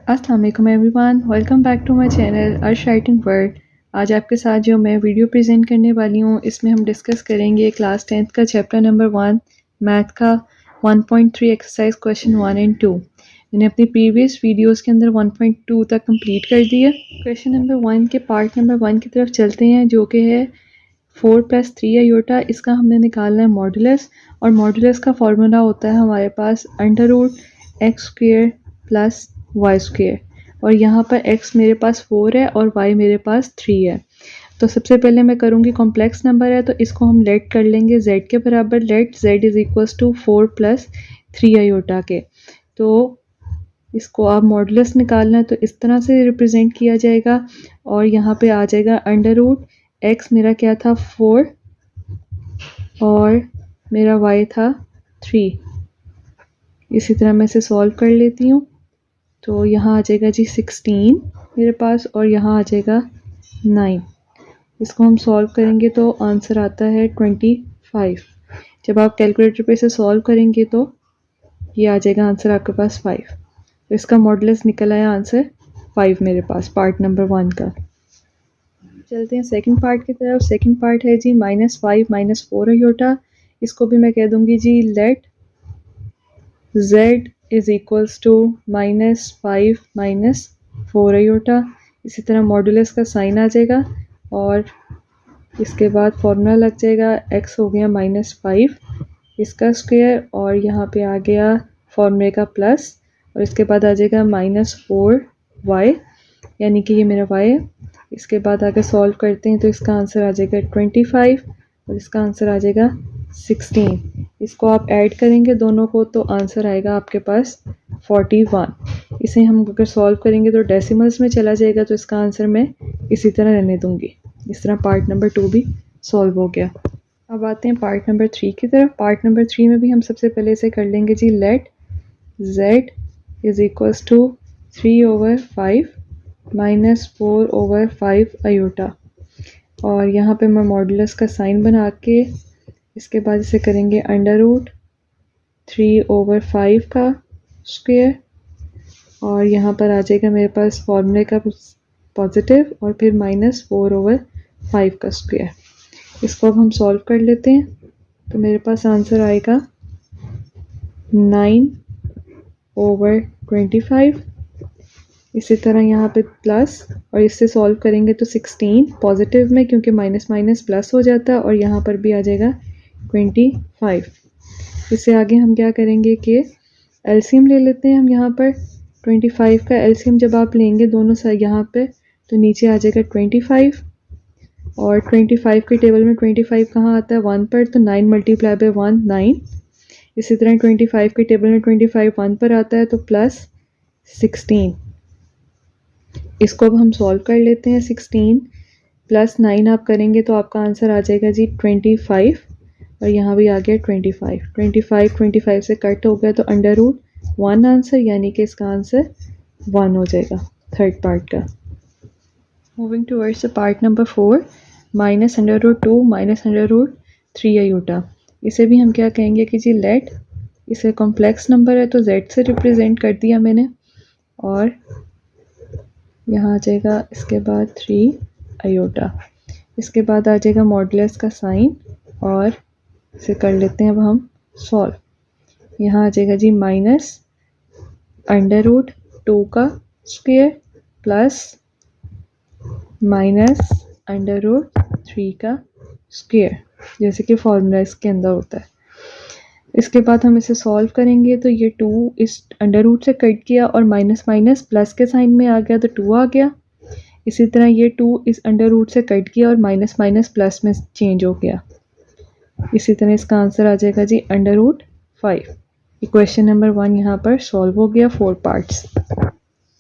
अस्सलाम वालेकुम everyone, welcome back to my channel Arsh writing word. आज आपके साथ जो मैं वीडियो प्रेजेंट करने वाली हूँ इसमें हम डिस्कस करेंगे क्लास 10th का चैप्टर नंबर 1 मैथ का 1.3 एक्सरसाइज क्वेश्चन 1 एंड 2। मैंने अपनी प्रीवियस वीडियोस के अंदर 1.2 तक कंप्लीट कर दिया। क्वेश्चन नंबर 1 के पार्ट नंबर 1 की तरफ चलते हैं, जो कि है 4 + 3 आयोटा। इसका हमने निकालना है मॉडुलस, और मॉडुलस का फॉर्मूला होता है हमारे पास √x² + y²। और यहाँ पर x मेरे पास 4 है और y मेरे पास 3 है। तो सबसे पहले मैं करूँगी, कॉम्प्लेक्स नंबर है तो इसको हम लेट कर लेंगे z के बराबर। लेट z = 4 + 3 आयोटा के। तो इसको आप मॉडुलस निकालना है तो इस तरह से रिप्रेजेंट किया जाएगा, और यहाँ पे आ जाएगा √x मेरा क्या था 4 और मेरा y था 3। इसी तरह मैं इसे सॉल्व कर लेती हूँ। तो यहाँ आ जाएगा जी 16 मेरे पास, और यहाँ आ जाएगा 9। इसको हम सॉल्व करेंगे तो आंसर आता है 25। जब आप कैलकुलेटर पे इसे सॉल्व करेंगे तो ये आ जाएगा आंसर आपके पास 5। तो इसका मॉडुलस निकल आया आंसर 5 मेरे पास पार्ट नंबर 1 का। चलते हैं सेकंड पार्ट की तरफ। सेकंड पार्ट है जी -5 - 4 आयोटा। इसको भी मैं कह दूंगी जी लेट z = -5 - 4 आयोटा। इसी तरह मॉडुलस का साइन आ जाएगा और इसके बाद फॉर्मूला लग जाएगा। x हो गया -5 इसका स्क्वायर, और यहाँ पे आ गया फॉर्मूले का प्लस, और इसके बाद आ जाएगा -4y, यानी कि ये मेरा y है। इसके बाद आगे सॉल्व करते हैं तो इसका आंसर आ जाएगा 25 और इसका आंसर आ जाएगा 16। इसको आप ऐड करेंगे दोनों को तो आंसर आएगा आपके पास 41। इसे हम अगर सॉल्व करेंगे तो डेसिमल्स में चला जाएगा, तो इसका आंसर मैं इसी तरह रहने दूंगी। इस तरह पार्ट नंबर 2 भी सॉल्व हो गया। अब आते हैं पार्ट नंबर 3 की तरफ। पार्ट नंबर 3 में भी हम सबसे पहले इसे कर लेंगे जी लेट z = 3/5 - 4/5 आयोटा। और यहाँ पे मैं मॉडुलस का साइन बना के इसके बाद इसे करेंगे √3/5 का स्क्वायर, और यहाँ पर आ जाएगा मेरे पास फॉर्मूले का पॉजिटिव और फिर -4/5 का स्क्वायर। इसको अब हम सॉल्व कर लेते हैं तो मेरे पास आंसर आएगा 9/25। इसी तरह यहाँ पे प्लस, और इससे सॉल्व करेंगे तो 16 पॉजिटिव में, क्योंकि माइनस माइनस प्लस हो जाता है, और यहाँ पर भी आ जाएगा 25। इससे आगे हम क्या करेंगे कि एलसीएम ले लेते हैं हम। यहाँ पर 25 का एलसीएम जब आप लेंगे दोनों साइड यहाँ पे, तो नीचे आ जाएगा 25, और 25 के टेबल में 25 कहाँ आता है 1 पर, तो 9 × 1 9। इसी तरह 25 के टेबल में 25 1 पर आता है तो प्लस 16। इसको अब हम सॉल्व कर लेते हैं। 16 + 9 आप करेंगे तो आपका आंसर आ जाएगा जी 25, और यहाँ भी आ गया 25। 25 से कट हो गया तो √1 आंसर, यानी कि इसका आंसर 1 हो जाएगा थर्ड पार्ट का। Moving towards the part number 4 -√2 - √3 iota. इसे भी हम क्या कहेंगे कि जी लेट, इसे कॉम्प्लेक्स नंबर है तो z से रिप्रेजेंट कर दिया मैंने, और यहाँ आ जाएगा इसके बाद 3 आयोटा। इसके बाद आ जाएगा मॉडुलस का साइन, और इसे कर लेते हैं अब हम सॉल्व। यहाँ आ जाएगा जी -√2 का स्क्वायर प्लस -√3 का स्क्वायर, जैसे कि फॉर्मूला इसके अंदर होता है। इसके बाद हम इसे सॉल्व करेंगे तो ये 2 इस अंडर रूट से कट किया और माइनस माइनस प्लस के साइन में आ गया तो 2 आ गया। इसी तरह ये 2 इस अंडर रूट से कट किया और माइनस माइनस प्लस में चेंज हो गया। इसी तरह इसका आंसर आ जाएगा जी √5। क्वेश्चन नंबर 1 यहाँ पर सॉल्व हो गया 4 parts.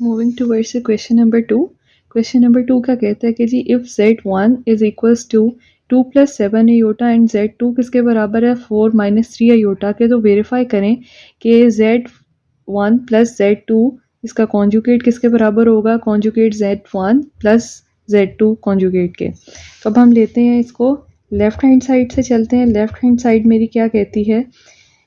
Moving towards question number 2। Question number 2 का कहता है कि जी if z1 = 2 + 7 iota and z2 किसके बराबर है 4 - 3 आयोटा के, तो वेरीफाई करें कि z1 + z2 इसका कॉन्जुगेट किसके बराबर होगा, कॉन्जुगेट z1 + z2 कॉन्जुगेट के। तो अब हम लेते हैं इसको लेफ़्ट हैंड साइड से चलते हैं। लेफ़्ट हैंड साइड मेरी क्या कहती है,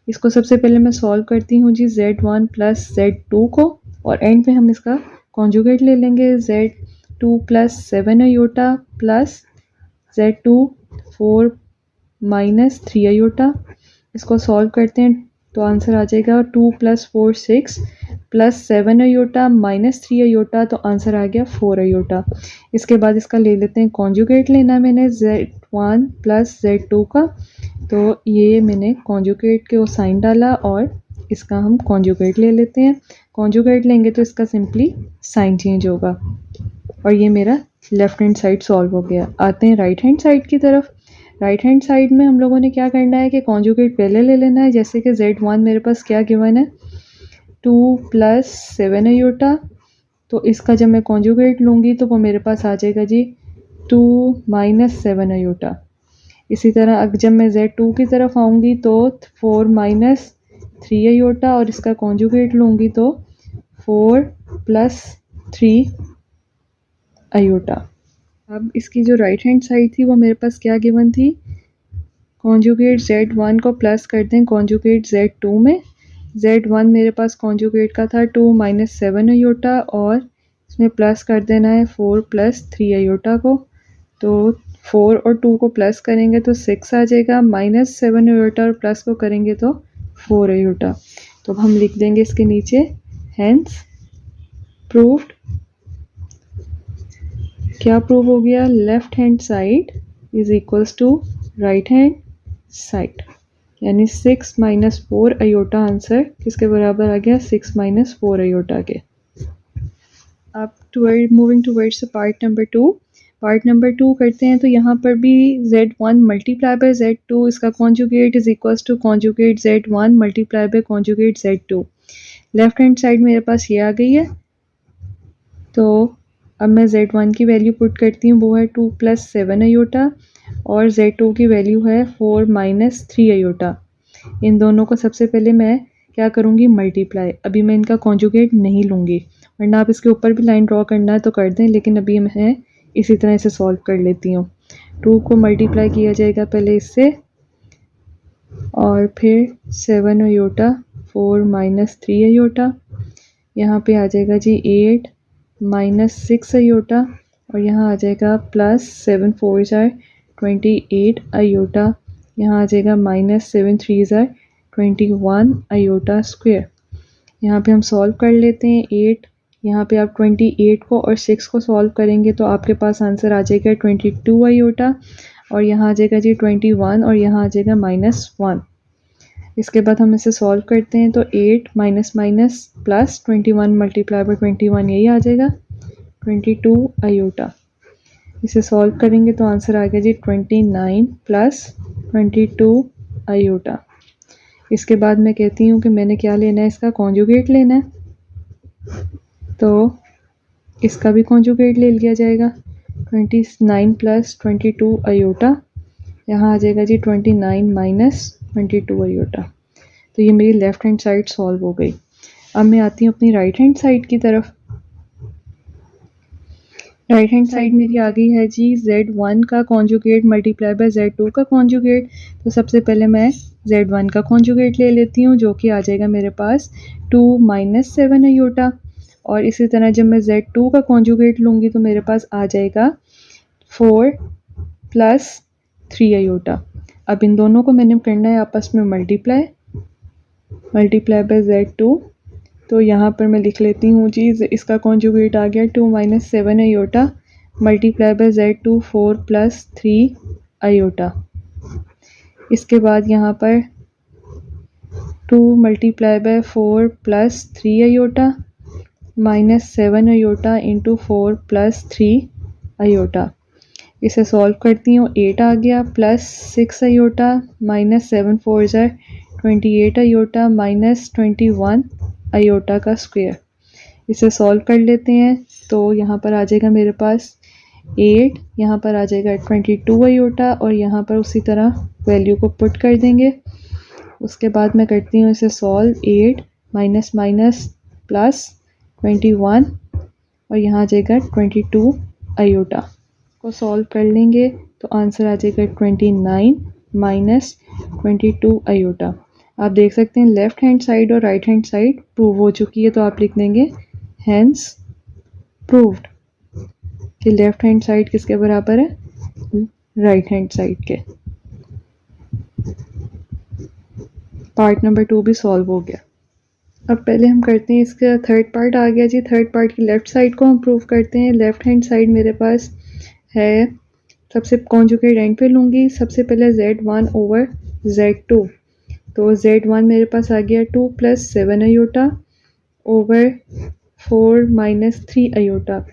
इसको सबसे पहले मैं सॉल्व करती हूँ जी z1 + z2 को, और एंड पे हम इसका कॉन्जुगेट ले लेंगे Z2 plus 7 iota plus Z2 4 minus 3 iota. इसको सॉल्व करते हैं तो आंसर आ जाएगा 2 plus 4 6 plus 7 iota minus 3 iota, तो आंसर आ गया 4 आयोटा। इसके बाद इसका ले लेते हैं कॉन्जुगेट लेना है मैंने Z1 प्लस Z2 का, तो ये मैंने कॉन्जुगेट के वो साइन डाला और इसका हम कॉन्जुगेट ले लेते हैं। कॉन्जुगेट लेंगे तो इसका सिंपली साइन चेंज होगा और ये मेरा लेफ्ट हैंड साइड सॉल्व हो गया। आते हैं राइट हैंड साइड की तरफ। राइट हैंड साइड में हम लोगों ने क्या करना है कि कॉन्जुगेट पहले ले लेना है। जैसे कि Z1 मेरे पास क्या गिवन है 2 प्लस 7 आयोटा, तो इसका जब मैं कॉन्जुगेट लूँगी तो वो मेरे पास आ जाएगा जी 2 माइनस 7 आयोटा। इसी तरह जब मैं Z2 की तरफ आऊँगी तो 4 माइनस 3 आयोटा और इसका कॉन्जुगेट लूँगी तो 4 प्लस 3 आयोटा। अब इसकी जो राइट हैंड साइड थी वो मेरे पास क्या गिवन थी, कॉन्जुगेट Z1 को प्लस करते हैं कॉन्जुगेट Z2 में। Z1 मेरे पास कॉन्जुगेट का था 2 माइनस 7 आयोटा और इसमें प्लस कर देना है 4 प्लस 3 आयोटा को, तो 4 और 2 को प्लस करेंगे तो 6 आ जाएगा, माइनस 7 आयोटा और प्लस को करेंगे तो 4 आयोटा। तो हम लिख देंगे इसके नीचे हेंस प्रूव्ड। क्या प्रूव हो गया, left hand side is equals to right hand side, यानी 6 माइनस 4 आयोटा आंसर किसके बराबर आ गया 6 माइनस 4 आयोटा के। अब moving towards part number 2। Part number 2 करते हैं तो यहाँ पर भी Z1 मल्टीप्लाई बाय Z2, इसका conjugate is equals to conjugate Z1 multiply by conjugate Z2। Left hand side मेरे पास ये आ गई है, तो अब मैं Z1 की वैल्यू पुट करती हूँ, वो है 2 प्लस 7 आयोटा और Z2 की वैल्यू है 4 माइनस 3 आयोटा। इन दोनों को सबसे पहले मैं क्या करूँगी मल्टीप्लाई। अभी मैं इनका कॉन्जुगेट नहीं लूँगी, वरना आप इसके ऊपर भी लाइन ड्रॉ करना है तो कर दें, लेकिन अभी मैं इसी तरह इसे सॉल्व कर लेती हूँ। 2 को मल्टीप्लाई किया जाएगा पहले इससे और फिर 7 आयोटा 4 माइनस 3 आयोटा, यहाँ पे आ जाएगा जी 8 माइनस 6 आयोटा और यहाँ आ जाएगा प्लस 7 4 ज़ार 28 आयोटा, यहाँ आ जाएगा माइनस 7 3 ज़ार 21 आयोटा स्क्वायर। यहाँ पे हम सॉल्व कर लेते हैं 8, यहाँ पे आप 28 को और 6 को सॉल्व करेंगे तो आपके पास आंसर आ जाएगा 22 आयोटा और यहाँ आ जाएगा जी 21 और यहाँ आ जाएगा -1। इसके बाद हम इसे सॉल्व करते हैं तो 8 minus minus plus 21 multiply by 21 यही आ जाएगा 22 आयोटा। इसे सॉल्व करेंगे तो आंसर आ गया जी 29 प्लस 22 आयोटा। इसके बाद मैं कहती हूँ कि मैंने क्या लेना है, इसका कॉन्जुगेट लेना है, तो इसका भी कॉन्जुगेट ले लिया जाएगा 29 प्लस 22 आयोटा, यहाँ आ जाएगा जी 29 माइनस 22 आयोटा। तो ये मेरी लेफ़्ट हैंड साइड सॉल्व हो गई। अब मैं आती हूँ अपनी राइट हैंड साइड की तरफ। राइट हैंड साइड मेरी आ गई है जी Z1 का कॉन्जुगेट मल्टीप्लाई बाय Z2 का कॉन्जुगेट। तो सबसे पहले मैं Z1 का कॉन्जुगेट ले लेती हूँ, जो कि आ जाएगा मेरे पास 2 माइनस 7 आयोटा और इसी तरह जब मैं Z2 का कॉन्जुगेट लूँगी तो मेरे पास आ जाएगा 4 प्लस 3 आयोटा। अब इन दोनों को मैंने करना है आपस में मल्टीप्लाई बाय Z2, तो यहाँ पर मैं लिख लेती हूँ जी इसका कॉन्जुगेट आ गया 2 minus 7 iota multiply by Z2 4 plus 3 iota. इसके बाद यहाँ पर 2 multiply by 4 plus 3 iota minus 7 iota into 4 plus 3 iota. इसे सॉल्व करती हूँ 8 आ गया प्लस 6 आयोटा माइनस 7 4 ज़ार 28 आयोटा माइनस 21 आयोटा का स्क्वायर। इसे सॉल्व कर लेते हैं तो यहाँ पर आ जाएगा मेरे पास 8, यहाँ पर आ जाएगा 22 आयोटा और यहाँ पर उसी तरह वैल्यू को पुट कर देंगे। उसके बाद मैं करती हूँ इसे सॉल्व 8 माइनस माइनस प्लस 21 और यहाँ आ जाएगा 22 आयोटा को सॉल्व कर लेंगे तो आंसर आ जाएगा 29 माइनस 22 आयोटा। आप देख सकते हैं लेफ़्ट हैंड साइड और राइट हैंड साइड प्रूव हो चुकी है, तो आप लिख देंगे हैंस प्रूव्ड कि लेफ्ट हैंड साइड किसके बराबर है, राइट हैंड साइड के। पार्ट नंबर 2 भी सॉल्व हो गया। अब पहले हम करते हैं इसका थर्ड पार्ट आ गया जी। थर्ड पार्ट की लेफ्ट साइड को हम प्रूव करते हैं। लेफ्ट हैंड साइड मेरे पास है, सबसे कॉन्जुगेट एंड पे लूँगी। सबसे पहले Z1 ओवर Z2, तो Z1 मेरे पास आ गया 2 + 7 अयोटा ओवर 4 - 3 अयोटा।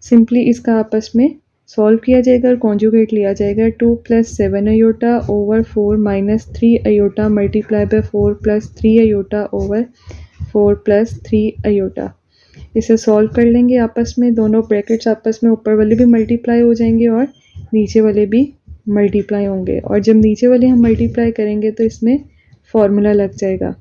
सिंपली इसका आपस में सॉल्व किया जाएगा और कॉन्जुगेट लिया जाएगा। 2 + 7 iota over 4 - 3 iota multiply by 4 + 3 iota over 4 + 3 iota. इसे सॉल्व कर लेंगे आपस में, दोनों ब्रैकेट्स आपस में ऊपर वाले भी मल्टीप्लाई हो जाएंगे और नीचे वाले भी मल्टीप्लाई होंगे। और जब नीचे वाले हम मल्टीप्लाई करेंगे तो इसमें फॉर्मूला लग जाएगा।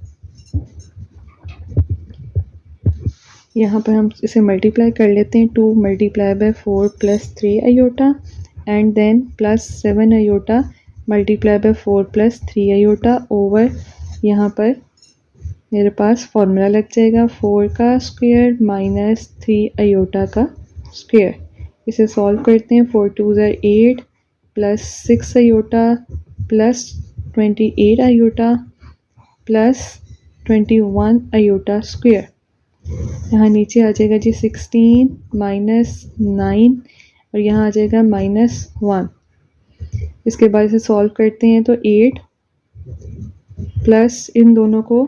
यहाँ पर हम इसे मल्टीप्लाई कर लेते हैं। 2 × 4 + 3 iota and then +7 iota multiply by 4 + 3 iota over, यहाँ पर मेरे पास फॉर्मूला लग जाएगा 4 का स्क्वायर - 3 अयोटा का स्क्वायर। इसे सॉल्व करते हैं। 4 × 2 = 8 + 6 अयोटा +28 अयोटा +21 अयोटा स्क्वायर। यहाँ नीचे आ जाएगा जी 16 - 9 और यहाँ आ जाएगा -1। इसके बाद इसे सॉल्व करते हैं तो 8 प्लस इन दोनों को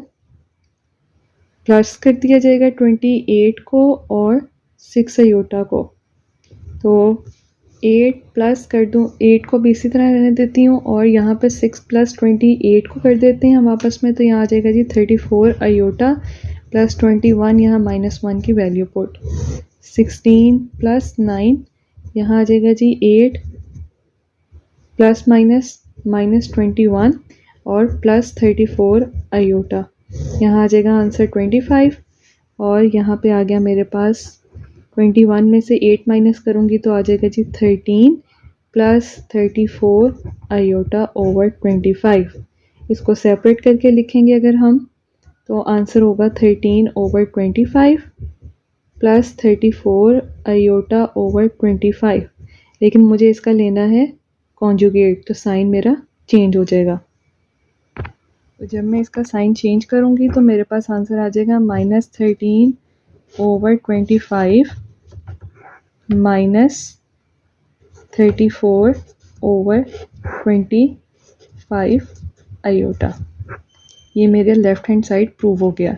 प्लस कर दिया जाएगा 28 को और 6 अयोटा को। तो 8 प्लस कर दूँ, 8 को भी इसी तरह रहने देती हूँ और यहाँ पे 6 + 28 को कर देते हैं हम आपस में। तो यहाँ आ जाएगा जी 34 अयोटा +21, यहाँ -1 की वैल्यू पुट। 16 + 9 यहाँ आ जाएगा जी 8 ± -21 और +34 अयोटा। यहाँ आ जाएगा आंसर 25 और यहाँ पे आ गया मेरे पास 21 में से 8 माइनस करूँगी तो आ जाएगा जी 13 + 34 अयोटा ओवर 25। इसको सेपरेट करके लिखेंगे अगर हम तो आंसर होगा 13 ओवर 25 + 34 अयोटा ओवर 25। लेकिन मुझे इसका लेना है कॉन्जुगेट, तो साइन मेरा चेंज हो जाएगा। तो जब मैं इसका साइन चेंज करूँगी तो मेरे पास आंसर आ जाएगा -13 ओवर 25 -34 ओवर 25 अयोटा। ये मेरे लेफ़्ट हैंड साइड प्रूव हो गया।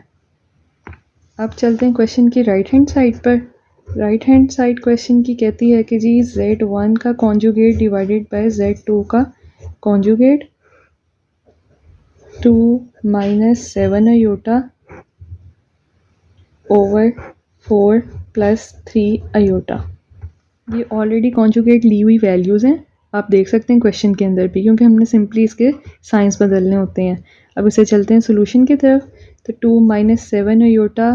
अब चलते हैं क्वेश्चन की राइट हैंड साइड पर। राइट हैंड साइड क्वेश्चन की कहती है कि जी Z1 का कॉन्जुगेट डिवाइडेड बाय Z2 का कॉन्जुगेट 2 - 7 अयोटा ओवर 4 + 3 अयोटा। ये ऑलरेडी कॉन्जुगेट ली हुई वैल्यूज़ हैं, आप देख सकते हैं क्वेश्चन के अंदर भी, क्योंकि हमने सिंपली इसके साइंस बदलने होते हैं। अब इसे चलते हैं सोल्यूशन की तरफ। तो 2 - 7 अयोटा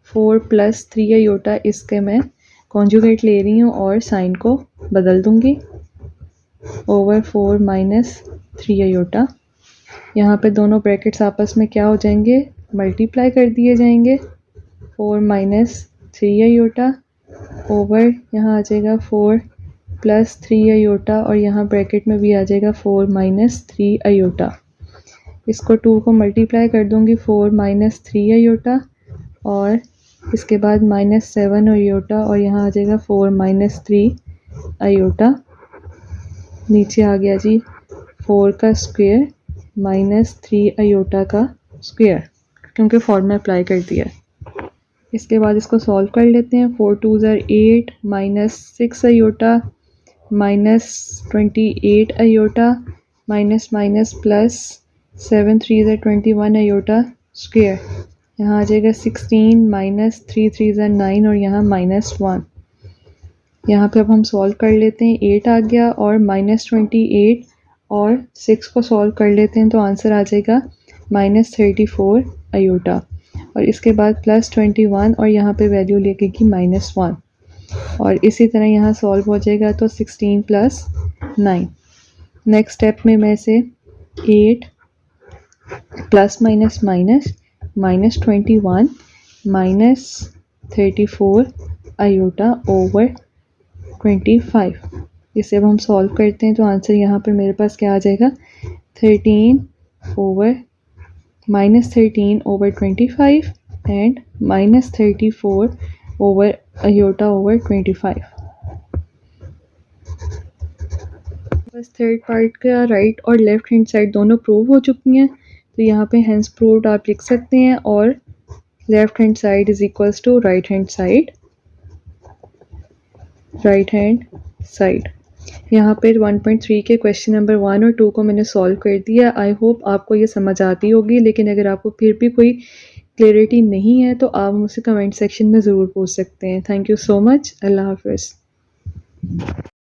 4 + 3 अयोटा, इसके मैं कॉन्जुगेट ले रही हूँ और साइन को बदल दूँगी ओवर 4 - 3 अयोटा। यहाँ पे दोनों ब्रैकेट्स आपस में क्या हो जाएंगे, मल्टीप्लाई कर दिए जाएंगे। 4 - 3 अयोटा ओवर, यहाँ आ जाएगा 4 + 3 अयोटा और यहाँ ब्रैकेट में भी आ जाएगा 4 - 3 अयोटा। इसको 2 को मल्टीप्लाई कर दूँगी 4 - 3 अयोटा और इसके बाद -7 अयोटा और यहाँ आ जाएगा 4 - 3 अयोटा। नीचे आ गया जी 4 का स्क्वायर -3 अयोटा का स्क्वायर, क्योंकि फॉर्मूला अप्लाई कर दिया है। इसके बाद इसको सॉल्व कर लेते हैं। 4 × 2 = 8 -6 iota -28 iota plus 7 × 3 = 21 iota square. यहाँ आ जाएगा 16 - 3 × 3 = 9 और यहाँ -1। यहाँ पे अब हम सॉल्व कर लेते हैं। 8 आ गया और -28 और 6 को सॉल्व कर लेते हैं तो आंसर आ जाएगा -34 अयोटा और इसके बाद +21 और यहाँ पे वैल्यू लगेगी -1 और इसी तरह यहाँ सॉल्व हो जाएगा तो 16 + 9। नेक्स्ट स्टेप में मैं से 8 plus minus minus -21 - 34 iota over 25। इसे अब हम सॉल्व करते हैं तो आंसर यहाँ पर मेरे पास क्या आ जाएगा, 13 over -13 over 25 and -34 over iota over 25। बस थर्ड पार्ट का राइट और लेफ्ट हैंड साइड दोनों प्रूव हो चुकी हैं, तो यहाँ पे हैंस प्रूव्ड आप लिख सकते हैं और left hand side is equals to right hand side. यहाँ पे 1.3 के क्वेश्चन नंबर 1 और 2 को मैंने सॉल्व कर दिया। आई होप आपको ये समझ आती होगी, लेकिन अगर आपको फिर भी कोई क्लैरिटी नहीं है तो आप मुझसे कमेंट सेक्शन में ज़रूर पूछ सकते हैं। Thank you so much. अल्लाह हाफ़िज़।